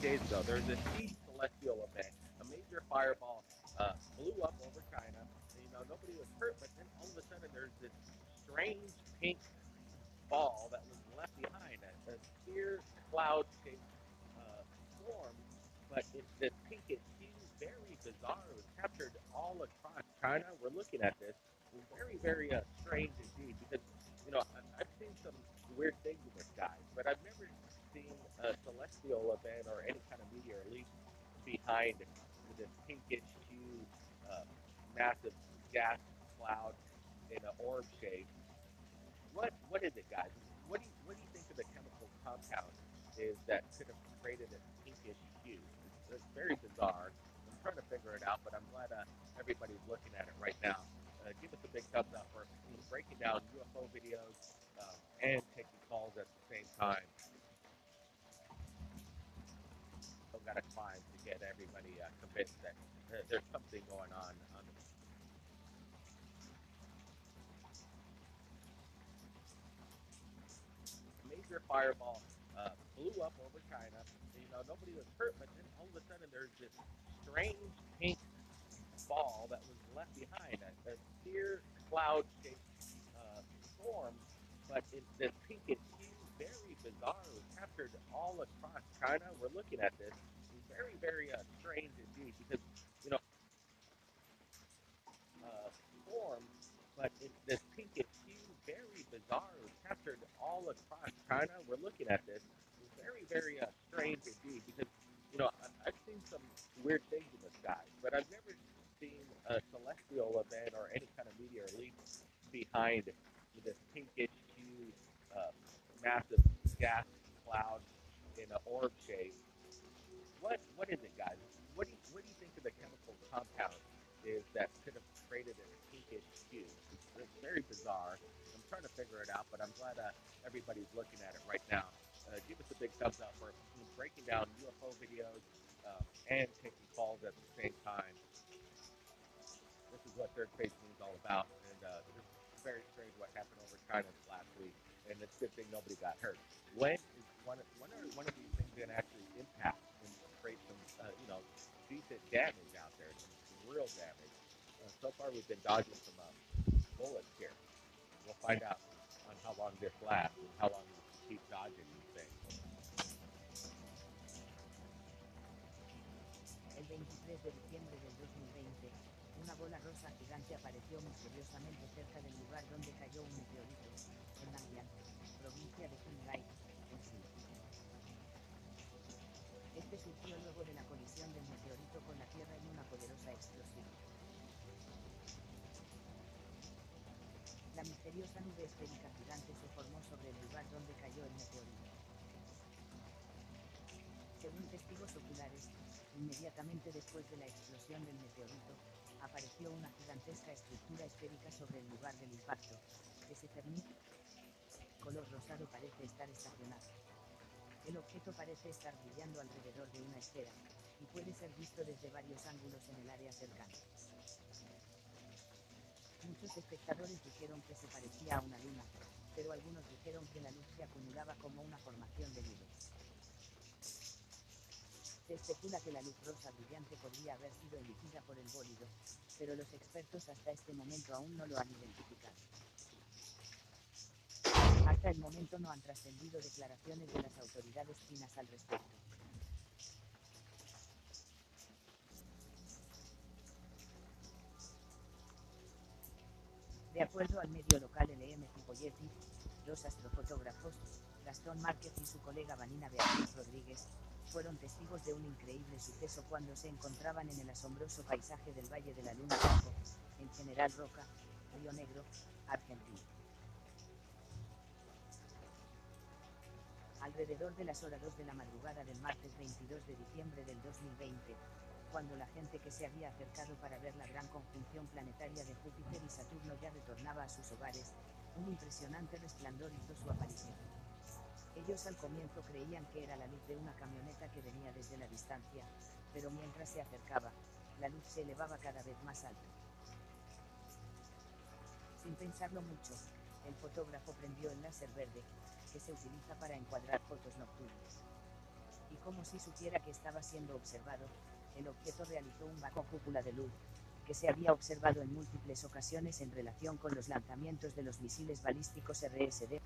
days ago, there was a huge celestial event. A major fireball blew up over China. Nobody was hurt, but then all of a sudden there's this strange pink ball that was left behind, a sphere cloud-shaped form, but it's this pinkish hue, very bizarre. It was captured all across China. We're looking at this. It was very, very strange indeed because, I've seen some weird things in the sky, but I've never seen a celestial event or any kind of meteor leak behind this pinkish hue, uh, massive gas cloud in an orb shape. What is it, guys? What do you think of the chemical compound is that could have created this pinkish hue? It's very bizarre. I'm trying to figure it out, but I'm glad everybody's looking at it right now. Give us a big thumbs up for breaking down UFO videos and taking calls at the same time. I've got to climb to get everybody convinced that there's something going on the major fireball blew up over China. Nobody was hurt, but then all of a sudden there's this strange pink ball that was left behind, a sphere cloud-shaped form, but it's this pinkish hue, very bizarre. It was captured all across China. We're looking at this. It's very, very strange indeed because uh, form, but it's this pinkish hue, very bizarre. It was captured all across China. We're looking at this. It's very, very strange indeed because, I've seen some weird things in the sky, but I've never seen a celestial event or any kind of meteor leak behind this pinkish hue, uh, massive gas cloud in an orb shape. What is it, guys? What do you think of the chemical compound is that could have created this pinkish hue? It's very bizarre. I'm trying to figure it out, but I'm glad everybody's looking at it right now. Give us a big thumbs up for breaking down UFO videos and taking calls at the same time. This is what third space is all about, and this is very strange what happened over China last week, and it's a good thing nobody got hurt. When are these things going to actually impact and create some decent damage out there, some real damage? So far, we've been dodging some bullets here. We'll find out on how long this lasts and how long we can keep dodging these things. El 23 de diciembre del 2020, una bola rosa gigante apareció misteriosamente cerca del lugar donde cayó un meteorito, en Nanyang, provincia de Qinghai, en China. Este surgió luego de la colisión del meteorito con la Tierra en una poderosa explosión. La misteriosa nube esférica gigante se formó sobre el lugar donde cayó el meteorito. Según testigos oculares, inmediatamente después de la explosión del meteorito, apareció una gigantesca estructura esférica sobre el lugar del impacto, que se cernía. Color rosado parece estar estacionado. El objeto parece estar brillando alrededor de una esfera, y puede ser visto desde varios ángulos en el área cercana. Muchos espectadores dijeron que se parecía a una luna, pero algunos dijeron que la luz se acumulaba como una formación de nubes. Se especula que la luz rosa brillante podría haber sido emitida por el bólido, pero los expertos hasta este momento aún no lo han identificado. Hasta el momento no han trascendido declaraciones de las autoridades chinas al respecto. De acuerdo al medio local LM Cipolleti, los astrofotógrafos, Gastón Márquez y su colega Vanina Beatriz Rodríguez, fueron testigos de un increíble suceso cuando se encontraban en el asombroso paisaje del Valle de la Luna Blanco, en General Roca, Río Negro, Argentina. Alrededor de las horas 2 de la madrugada del martes 22 de diciembre del 2020, cuando la gente que se había acercado para ver la gran conjunción planetaria de Júpiter y Saturno ya retornaba a sus hogares, un impresionante resplandor hizo su aparición. Ellos al comienzo creían que era la luz de una camioneta que venía desde la distancia, pero mientras se acercaba, la luz se elevaba cada vez más alto. Sin pensarlo mucho, el fotógrafo prendió el láser verde, que se utiliza para encuadrar fotos nocturnas. y como si supiera que estaba siendo observado, el objeto realizó un bajo cúpula de luz, que se había observado en múltiples ocasiones en relación con los lanzamientos de los misiles balísticos RSD.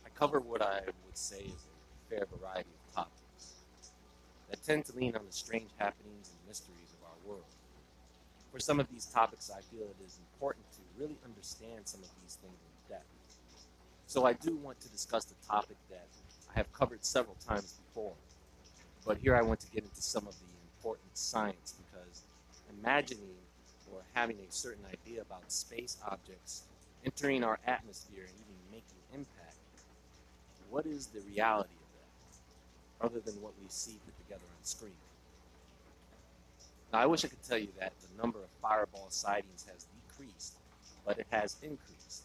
I cover what I would say is a fair variety of topics that tend to lean on the strange happenings and mysteries of our world. For some of these topics, I feel it is important to really understand some of these things in depth. So I do want to discuss the topic that I have covered several times before, but here I want to get into some of the important science because imagining or having a certain idea about space objects entering our atmosphere and even making impact, what is the reality of that, other than what we see put together on screen? Now, I wish I could tell you that the number of fireball sightings has decreased, but it has increased.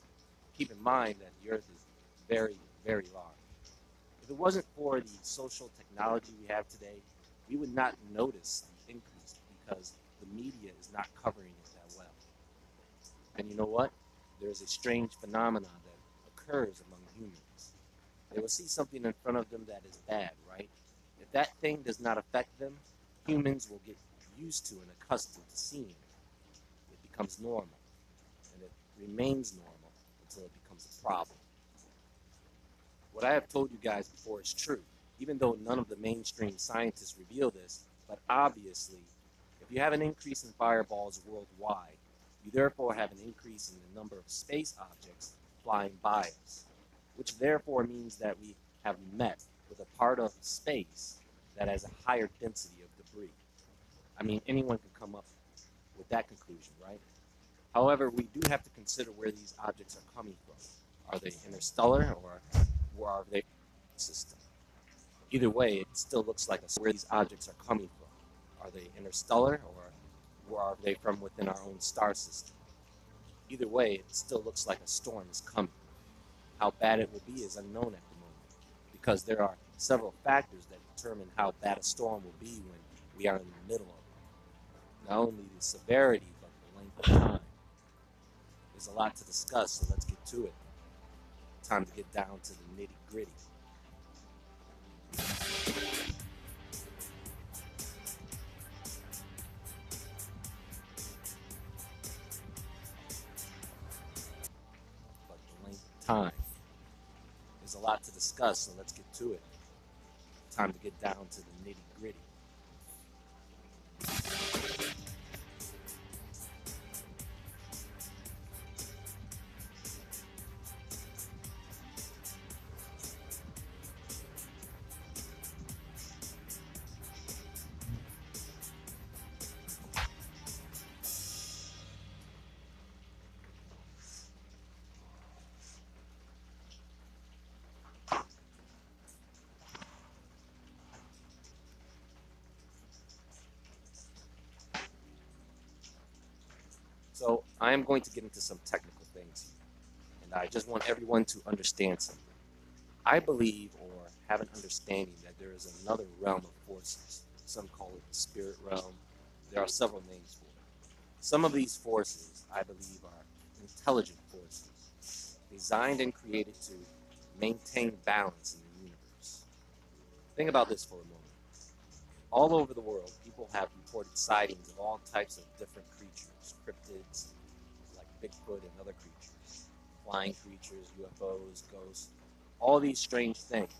Keep in mind that the Earth is very, very large. If it wasn't for the social technology we have today, we would not notice the increase because the media is not covering it that well. And you know what? There's a strange phenomenon that occurs among humans. They will see something in front of them that is bad, right? If that thing does not affect them, humans will get used to and accustomed to seeing it. It becomes normal, and it remains normal until it becomes a problem. What I have told you guys before is true, even though none of the mainstream scientists reveal this, but obviously, if you have an increase in fireballs worldwide, you therefore have an increase in the number of space objects flying by us, which therefore means that we have met with a part of space that has a higher density of debris. I mean, anyone can come up with that conclusion, right? However, we do have to consider where these objects are coming from. Are they interstellar or are they system? Either way, it still looks like where these objects are coming from. Are they interstellar or are they from within our own star system? Either way, it still looks like a storm is coming. How bad it will be is unknown at the moment because there are several factors that determine how bad a storm will be when we are in the middle of it. Not only the severity, but the length of time. There's a lot to discuss, so let's get to it. Time to get down to the nitty-gritty. But the length of time. There's a lot to discuss, so let's get to it. Time to get down to the nitty-gritty. So I am going to get into some technical things here, and I just want everyone to understand something. I believe or have an understanding that there is another realm of forces. Some call it the spirit realm. There are several names for it. Some of these forces, I believe, are intelligent forces, designed and created to maintain balance in the universe. Think about this for a moment. All over the world, people have reported sightings of all types of different creatures, cryptids, like Bigfoot and other creatures, flying creatures, UFOs, ghosts, all these strange things.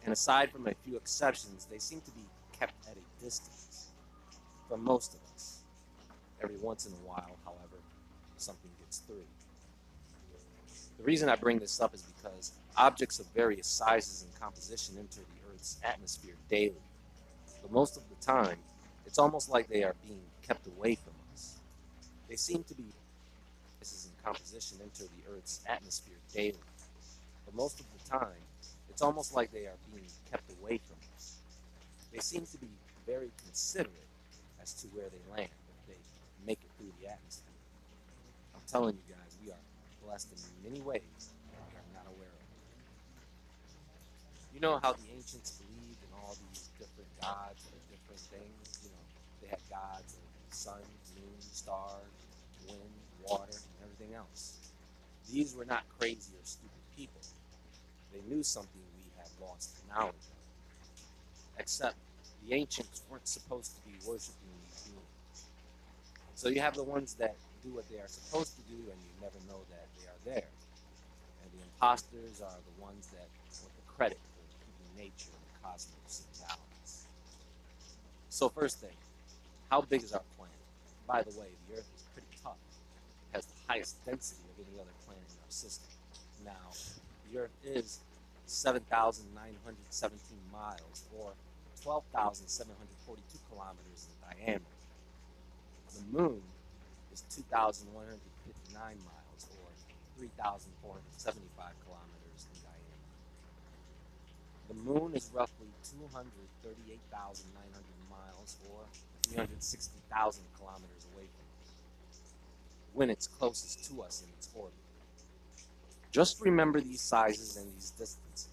And aside from a few exceptions, they seem to be kept at a distance from most of us. Every once in a while, however, something gets through. The reason I bring this up is because objects of various sizes and composition enter the Earth's atmosphere daily. But most of the time, it's almost like they are being kept away from us. They seem to be sizes and composition enter the Earth's atmosphere daily. But most of the time, it's almost like they are being kept away from us. They seem to be very considerate as to where they land if they make it through the atmosphere. I'm telling you guys, we are blessed in many ways that we are not aware of. You know how the ancients believed in all these different gods or different things? You know, they had gods of sun, moon, stars, wind, water, and everything else. These were not crazy or stupid people. They knew something we had lost knowledge of. Except the ancients weren't supposed to be worshiping these beings. So you have the ones that do what they are supposed to do and you never know that they are there. And the imposters are the ones that want the credit for keeping nature and the cosmos in balance. So first thing, how big is our planet? By the way, the Earth is pretty tough. It has the highest density of any other planet in our system. Now, the Earth is 7,917 miles, or 12,742 kilometers in diameter. The Moon is 2,159 miles, or 3,475 kilometers in diameter. The Moon is roughly 238,900 miles, or 360,000 kilometers away from us, when it's closest to us in its orbit. Just remember these sizes and these distances.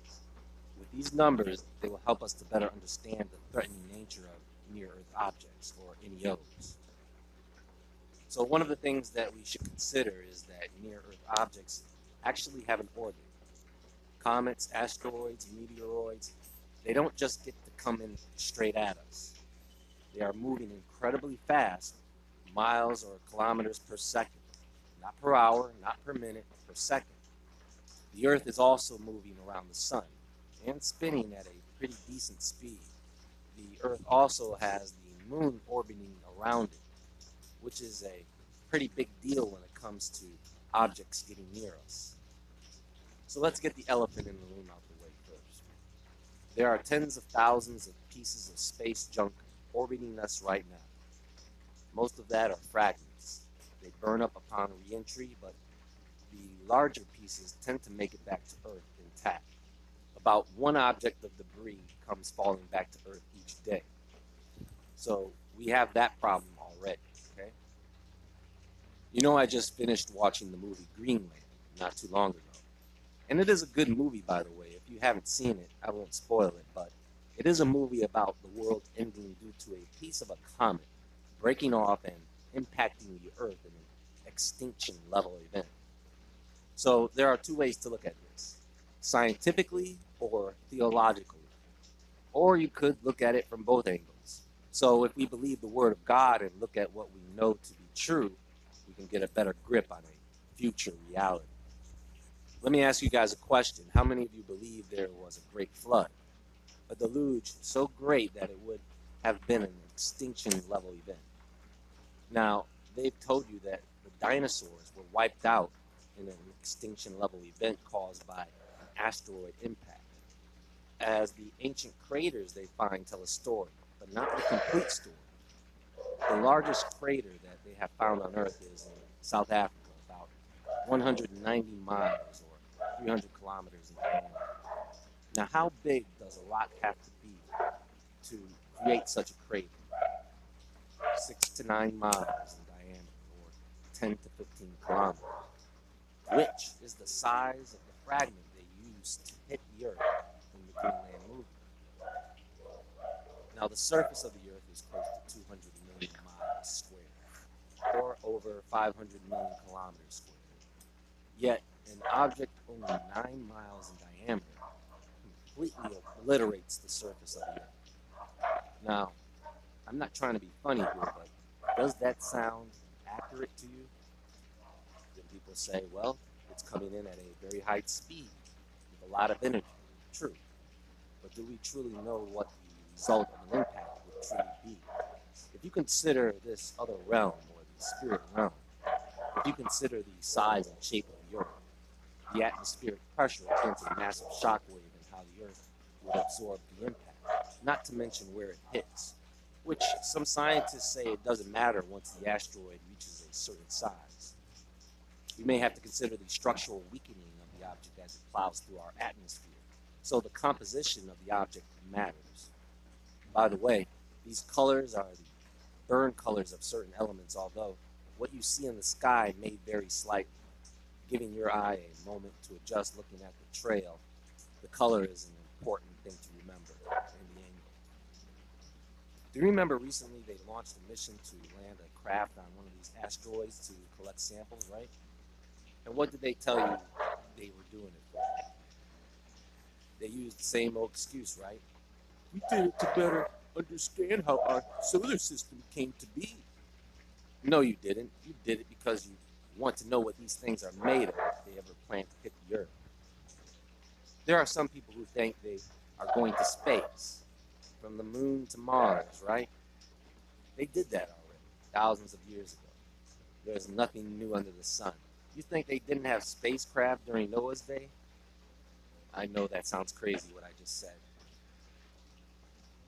With these numbers, they will help us to better understand the threatening nature of near-Earth objects, or NEOs. So one of the things that we should consider is that near-Earth objects actually have an orbit. Comets, asteroids, meteoroids, they don't just get to come in straight at us. They are moving incredibly fast, miles or kilometers per second. Not per hour, not per minute, per second. The Earth is also moving around the sun and spinning at a pretty decent speed. The Earth also has the moon orbiting around it, which is a pretty big deal when it comes to objects getting near us. So let's get the elephant in the room out the way first. There are tens of thousands of pieces of space junk orbiting us right now. Most of that are fragments. They burn up upon re-entry, but the larger pieces tend to make it back to Earth intact. About one object of debris comes falling back to Earth each day. So we have that problem already, okay? You know, I just finished watching the movie Greenland not too long ago. And it is a good movie, by the way. If you haven't seen it, I won't spoil it, but it is a movie about the world ending due to a piece of a comet breaking off and impacting the Earth in an extinction level event. So there are two ways to look at this, scientifically or theologically. Or you could look at it from both angles. So if we believe the Word of God and look at what we know to be true, we can get a better grip on a future reality. Let me ask you guys a question. How many of you believe there was a great flood? A deluge so great that it would have been an extinction level event. Now, they've told you that the dinosaurs were wiped out in an extinction level event caused by an asteroid impact. As the ancient craters they find tell a story, but not the complete story. The largest crater that they have found on Earth is in South Africa, about 190 miles or 300 kilometers in diameter. Now, how big does a rock have to be to create such a crater? 6 to 9 miles in diameter, or 10 to 15 kilometers, which is the size of the fragment they used to hit the Earth in the Greenland movie. Now, the surface of the Earth is close to 200 million miles square, or over 500 million kilometers square. Yet, an object only 9 miles in diameter completely obliterates the surface of the Earth. Now, I'm not trying to be funny here, but does that sound accurate to you? Then people say, well, it's coming in at a very high speed with a lot of energy. True. But do we truly know what the result of an impact would truly be? If you consider this other realm, or the spirit realm, if you consider the size and shape of the Earth, the atmospheric pressure against a massive shock wave and how the Earth would absorb the impact, not to mention where it hits, which some scientists say it doesn't matter once the asteroid reaches a certain size. We may have to consider the structural weakening of the object as it plows through our atmosphere, so the composition of the object matters. By the way, these colors are the burn colors of certain elements, although what you see in the sky may vary slightly, giving your eye a moment to adjust looking at the trail. The color is an important thing to remember, and the angle. Do you remember recently they launched a mission to land a craft on one of these asteroids to collect samples, right? And what did they tell you they were doing it for? They used the same old excuse, right? We did it to better understand how our solar system came to be. No, you didn't. You did it because you want to know what these things are made of if they ever plan to hit the Earth. There are some people who think they are going to space, from the moon to Mars, right? They did that already, thousands of years ago. There's nothing new under the sun. You think they didn't have spacecraft during Noah's day? I know that sounds crazy what I just said.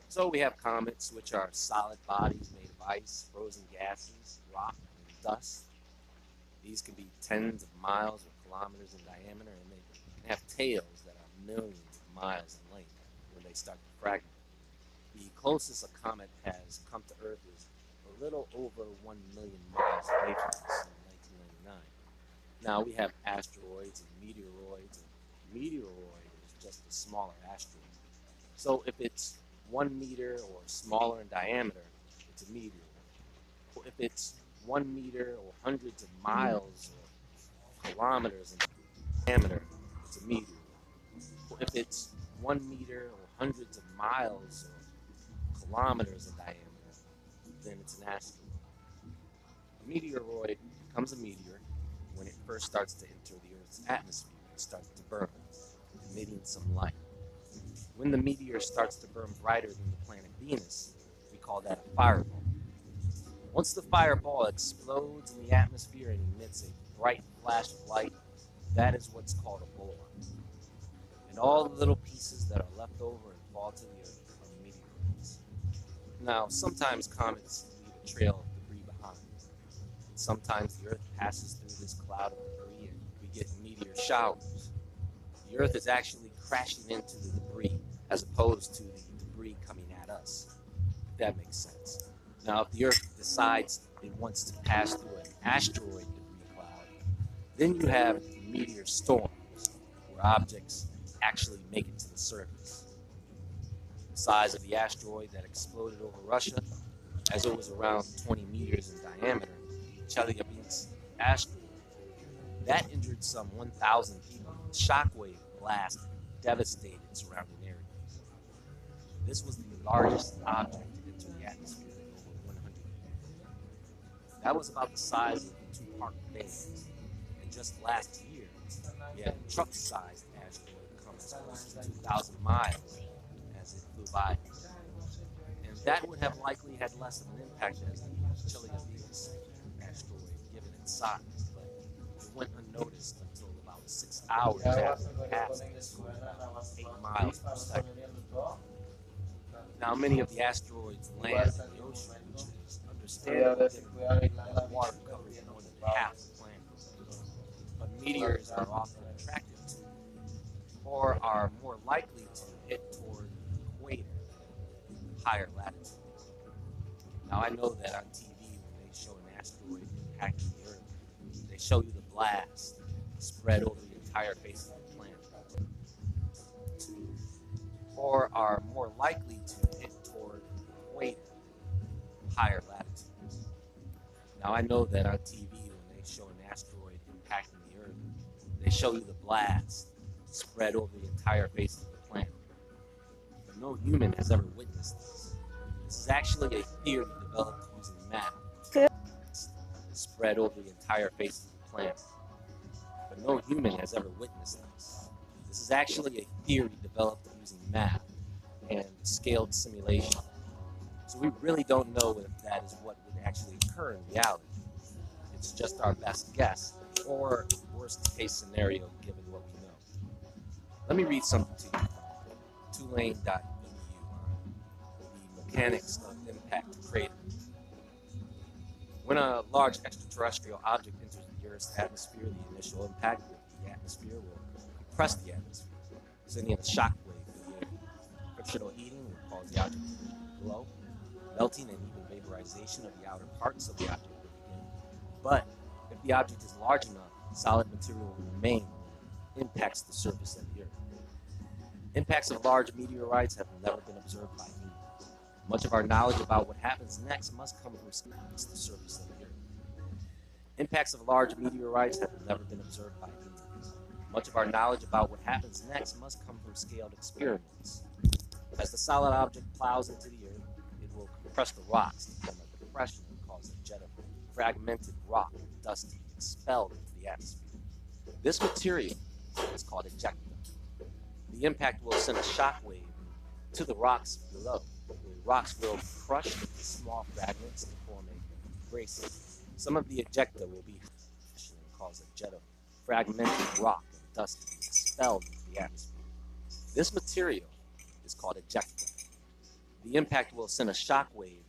So we have comets, which are solid bodies made of ice, frozen gases, rock, and dust. These can be tens of miles or kilometers in diameter, and they can have tails that are millions of miles in length when they start to fragment. The closest a comet has come to Earth is a little over 1 million miles away from us in 1999. Now we have asteroids and meteoroids, and meteoroid is just a smaller asteroid. So if it's 1 meter or smaller in diameter, it's a meteoroid. If it's 1 meter or hundreds of miles or kilometers in diameter, it's a meteor. If it's 1 meter or hundreds of miles or kilometers in diameter, then it's an asteroid. A meteoroid becomes a meteor when it first starts to enter the Earth's atmosphere and starts to burn, emitting some light. When the meteor starts to burn brighter than the planet Venus, we call that a fireball. Once the fireball explodes in the atmosphere and emits a bright flash of light, that is what's called a boron. And all the little pieces that are left over and fall to the Earth are meteoroids. Now, sometimes comets leave a trail of debris behind. And sometimes the Earth passes through this cloud of debris and we get meteor showers. The Earth is actually crashing into the debris as opposed to the debris coming at us, if that makes sense. Now, if the Earth decides it wants to pass through an asteroid debris cloud, then you have meteor storms, where objects actually make it to the surface. The size of the asteroid that exploded over Russia, as it was around 20 meters in diameter, Chelyabinsk asteroid, that injured some 1,000 people. The shockwave blast devastated surrounding areas. This was the largest object to enter the atmosphere in over 100 years. That was about the size of 2 park bays. And just last year, we had a truck-sized asteroid come as close to 2,000 miles as it flew by. And that would have likely had less of an impact as the Chelyabinsk asteroid, given its size, but it went unnoticed until about 6 hours after it passed, 8 miles per second. Now, many of the asteroids land in the ocean, which is understandable given that water covers more than half the planet. But meteors are often attracted to, or are more likely to hit toward the equator, higher latitude. Now, I know that on TV, when they show an asteroid impacting the Earth, they show you the blast spread over the entire face of the planet, or are more likely to hit toward the equator, higher latitudes. Now, I know that on TV, when they show an asteroid impacting the Earth, they show you the blast spread over the entire face of the planet. But no human has ever witnessed this. This is actually a theory developed using math. Spread over the entire face of the planet. But no human has ever witnessed this. This is actually a theory developed using math and scaled simulation. So we really don't know if that is what would actually occur in reality. It's just our best guess, or worst case scenario given what we know. Let me read something to you from tulane.edu on the mechanics of impact crater. When a large extraterrestrial object enters the Earth's atmosphere, the initial impact with the atmosphere will compress the atmosphere, sending a shock wave through the air. Frictional heating will cause the object to glow, melting and even vaporization of the outer parts of the object will begin. But if the object is large enough, solid material will remain when it impacts the surface of the Earth. Impacts of large meteorites have never been observed by humans. Much of our knowledge about what happens next must come from the surface of the Earth. Impacts of large meteorites have never been observed by humans. Much of our knowledge about what happens next must come from scaled experiments. As the solid object plows into the Earth, it will compress the rocks to form a depression and cause a jet of fragmented rock and dust to be expelled into the atmosphere. This material is called ejecta. The impact will send a shock wave to the rocks below. The rocks will be crushed into small fragments to form a bracing. Some of the ejecta will be and cause a jet of fragmented rock and dust to be expelled into the atmosphere. This material is called ejecta. The impact will send a shock wave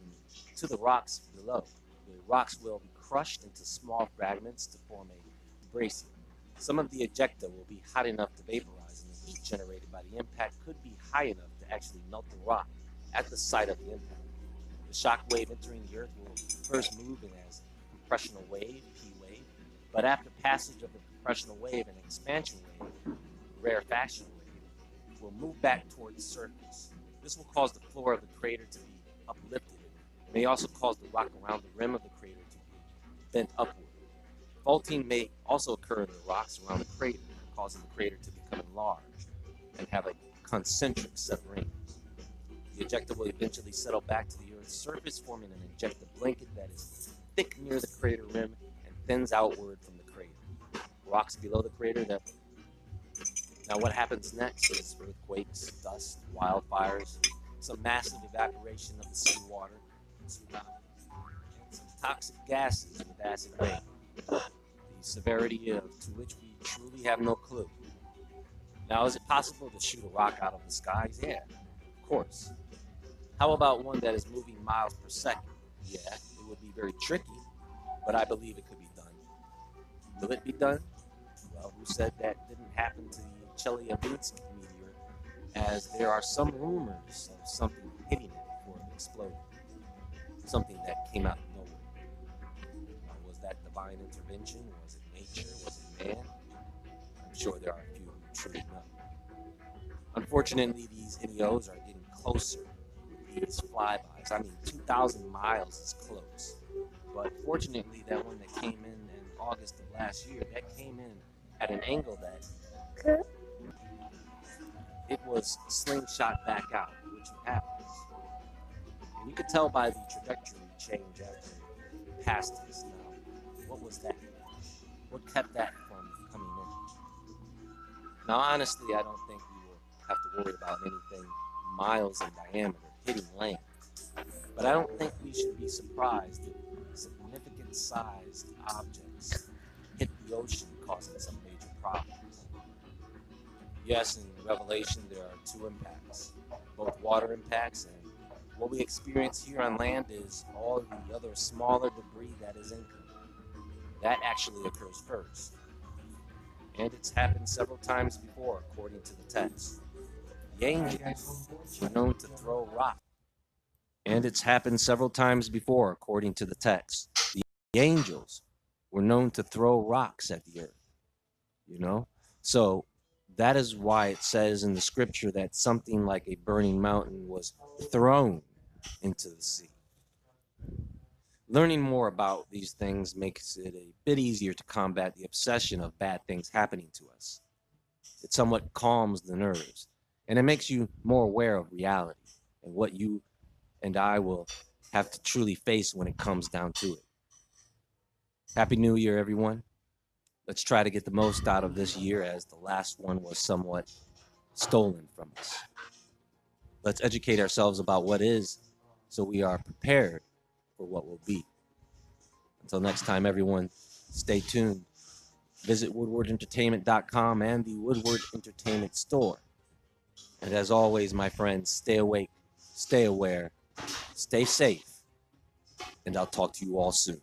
to the rocks below. The rocks will be crushed into small fragments to form a bracing. Some of the ejecta will be hot enough to vaporize, and the heat generated by the impact could be high enough to actually melt the rock at the site of the impact. The shock wave entering the Earth will first move in as compressional wave, P wave, but after passage of the compressional wave and expansion wave, rarefaction wave, will move back toward the surface. This will cause the floor of the crater to be uplifted. It may also cause the rock around the rim of the crater to be bent upward. Faulting may also occur in the rocks around the crater, causing the crater to become enlarged and have a concentric submarine. The ejecta will eventually settle back to the Earth's surface, forming an ejecta blanket that is thick near the crater rim and thins outward from the crater. Rocks below the crater that. Now, what happens next is earthquakes, dust, wildfires, some massive evaporation of the seawater, tsunami, and some toxic gases with acid rain. The severity of to which we truly have no clue. Now, is it possible to shoot a rock out of the skies? Yeah, of course. How about one that is moving miles per second? Yeah, it would be very tricky, but I believe it could be done. Will it be done? Well, who said that didn't happen to the Chelyabinsk meteor, as there are some rumors of something hitting it before it exploded. Something that came out of nowhere. Was that divine intervention? Was it nature? Was it man? I'm sure there are a few who truly know. Unfortunately, these NEOs are getting closer with these flybys. I mean, 2,000 miles is close. But fortunately, that one that came in August of last year, that came in at an angle that it was slingshot back out, which happens. And you could tell by the trajectory change after it passed us. Now, what was that? What kept that from coming in? Now, honestly, I don't think we will have to worry about anything miles in diameter hitting land. But I don't think we should be surprised if significant sized objects hit the ocean, causing some major problems. Yes, in Revelation there are two impacts, both water impacts, and what we experience here on land is all the other smaller debris that is incoming. That actually occurs first. And it's happened several times before, according to the text. The angels were known to throw rocks. And it's happened several times before, according to the text. The angels were known to throw rocks at the earth. You know? So that is why it says in the scripture that something like a burning mountain was thrown into the sea. Learning more about these things makes it a bit easier to combat the obsession of bad things happening to us. It somewhat calms the nerves, and it makes you more aware of reality and what you and I will have to truly face when it comes down to it. Happy New Year, everyone. Let's try to get the most out of this year, as the last one was somewhat stolen from us. Let's educate ourselves about what is, so we are prepared for what will be. Until next time, everyone, stay tuned. Visit woodwardentertainment.com and the Woodward Entertainment Store. And as always, my friends, stay awake, stay aware, stay safe, and I'll talk to you all soon.